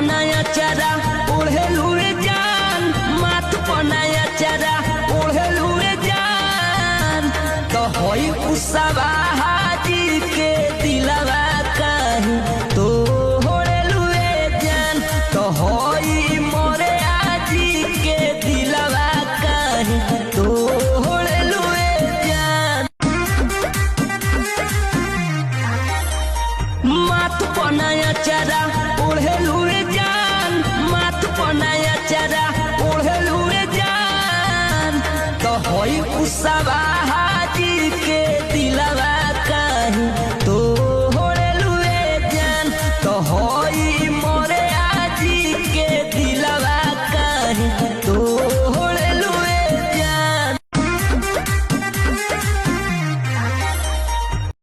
पनाया चारा ओढ़े लूरे जान, माथ पनाया चारा ओढ़े लूरे जान। तो होई कुसवा हाजी के दिलवा कहीं तो होड़े लूरे जान, तो होई मोरे आजी के दिलवा कहीं तो होड़े लूरे जान। माथ पनाया चारा ओढ़े लूरे जान, माथ पनाया चारा ओढ़े लूरे जान। तो होई कुसवा